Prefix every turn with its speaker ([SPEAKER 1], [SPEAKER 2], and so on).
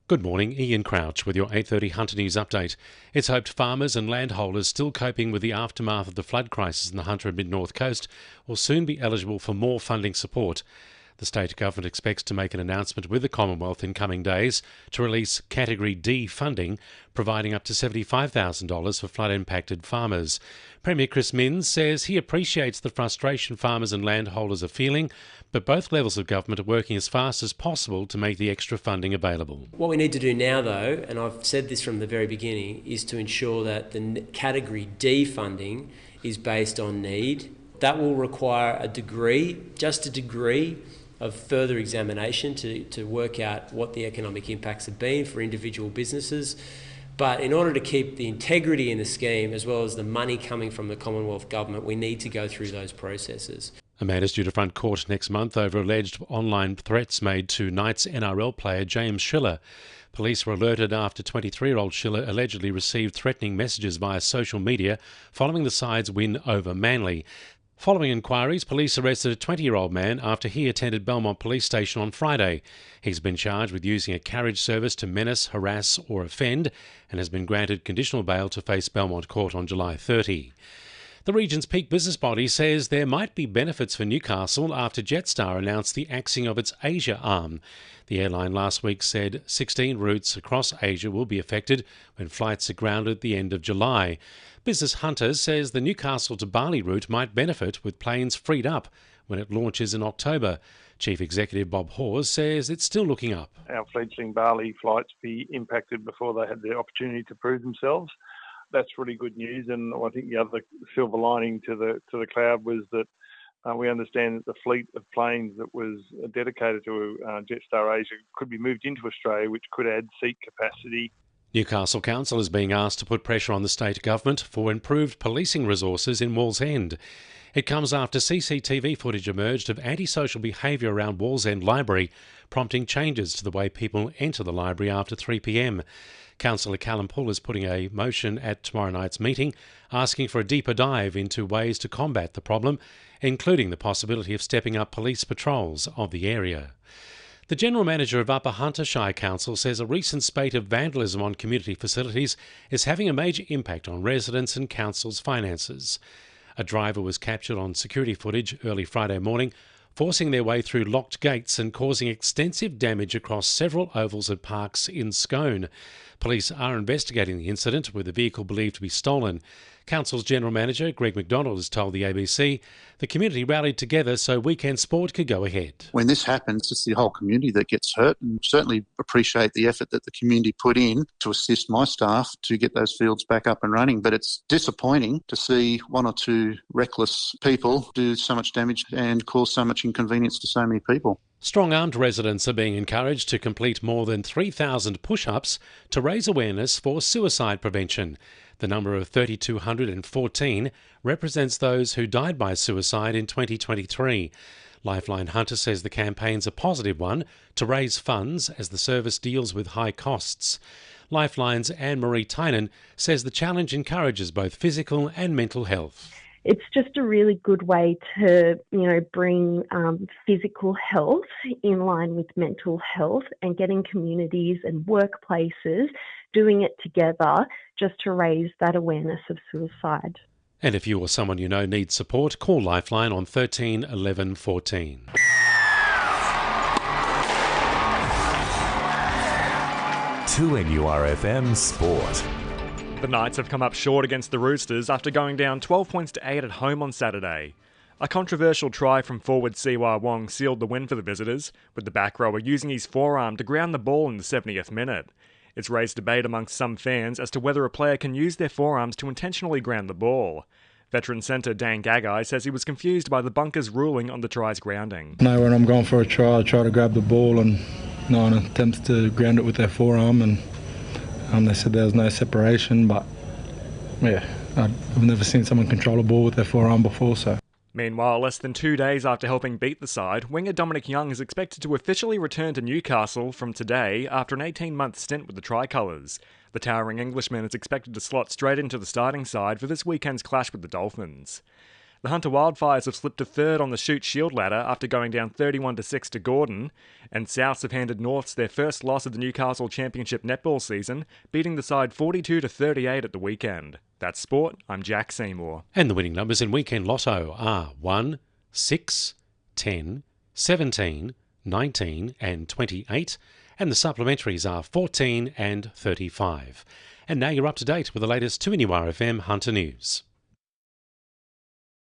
[SPEAKER 1] Good morning, Ian Crouch with your 8:30 Hunter News update. It's hoped farmers and landholders still coping with the aftermath of the flood crisis in the Hunter and Mid-North Coast will soon be eligible for more funding support. The state government expects to make an announcement with the Commonwealth in coming days to release Category D funding, providing up to $75,000 for flood-impacted farmers. Premier Chris Minns says he appreciates the frustration farmers and landholders are feeling, but both levels of government are working as fast as possible to make the extra funding available.
[SPEAKER 2] What we need to do now, though, and I've said this from the very beginning, is to ensure that the Category D funding is based on need. That will require a degree of further examination to work out what the economic impacts have been for individual businesses. But in order to keep the integrity in the scheme, as well as the money coming from the Commonwealth Government, we need to go through those processes. A man is due to front court next month over alleged online threats made to Knights NRL player James Schiller. Police were alerted after 23-year-old Schiller allegedly received threatening messages via social media following the side's win over Manly. Following inquiries, police arrested a 20-year-old man after he attended Belmont Police Station on Friday. He's been charged with using a carriage service to menace, harass or offend and has been granted conditional bail to face Belmont Court on July 30. The region's peak business body says there might be benefits for Newcastle after Jetstar announced the axing of its Asia arm. The airline last week said 16 routes across Asia will be affected when flights are grounded at the end of July. Business Hunters says the Newcastle to Bali route might benefit with planes freed up when it launches in October. Chief Executive Bob Hawes says it's still looking up.
[SPEAKER 3] Our fledgling Bali flights be impacted before they had the opportunity to prove themselves. That's really good news, and I think the other silver lining to the cloud was that we understand that the fleet of planes that was dedicated to Jetstar Asia could be moved into Australia, which could add seat capacity.
[SPEAKER 1] Newcastle Council is being asked to put pressure on the state government for improved policing resources in Wallsend. It comes after CCTV footage emerged of antisocial behaviour around Wallsend Library, prompting changes to the way people enter the library after 3 p.m. Councillor Callum Poole is putting a motion at tomorrow night's meeting asking for a deeper dive into ways to combat the problem, including the possibility of stepping up police patrols of the area. The General Manager of Upper Hunter Shire Council says a recent spate of vandalism on community facilities is having a major impact on residents and council's finances. A driver was captured on security footage early Friday morning, forcing their way through locked gates and causing extensive damage across several ovals at parks in Scone. Police are investigating the incident, with the vehicle believed to be stolen. Council's General Manager, Greg McDonald, has told the ABC the community rallied together so weekend sport could go ahead.
[SPEAKER 4] When this happens, it's the whole community that gets hurt, and certainly appreciate the effort that the community put in to assist my staff to get those fields back up and running. But it's disappointing to see one or two reckless people do so much damage and cause so much inconvenience to so many people.
[SPEAKER 1] Strong-armed residents are being encouraged to complete more than 3,000 push-ups to raise awareness for suicide prevention. The number of 3,214 represents those who died by suicide in 2023. Lifeline Hunter says the campaign's a positive one to raise funds as the service deals with high costs. Lifeline's Anne-Marie Tynan says the challenge encourages both physical and mental health.
[SPEAKER 5] It's just a really good way to, bring physical health in line with mental health and getting communities and workplaces doing it together just to raise that awareness of suicide.
[SPEAKER 1] And if you or someone you know needs support, call Lifeline on 13 11 14.
[SPEAKER 6] To NURFM Sport.
[SPEAKER 7] The Knights have come up short against the Roosters after going down 12 points to 8 at home on Saturday. A controversial try from forward Siwa Wong sealed the win for the visitors, with the back rower using his forearm to ground the ball in the 70th minute. It's raised debate amongst some fans as to whether a player can use their forearms to intentionally ground the ball. Veteran centre Dan Gagai says he was confused by the bunker's ruling on the try's grounding.
[SPEAKER 8] No, when I'm going for a try, I try to grab the ball and no one attempts to ground it with their forearm, and they said there was no separation, but yeah, I've never seen someone control a ball with their forearm before, so.
[SPEAKER 7] Meanwhile, less than 2 days after helping beat the side, winger Dominic Young is expected to officially return to Newcastle from today after an 18-month stint with the Tricolours. The towering Englishman is expected to slot straight into the starting side for this weekend's clash with the Dolphins. The Hunter Wildfires have slipped to third on the Shute Shield ladder after going down 31-6 to Gordon, and Souths have handed Norths their first loss of the Newcastle Championship netball season, beating the side 42-38 at the weekend. That's sport. I'm Jack Seymour.
[SPEAKER 1] And the winning numbers in Weekend Lotto are 1, 6, 10, 17, 19 and 28, and the supplementaries are 14 and 35. And now you're up to date with the latest 2NURFM Hunter News.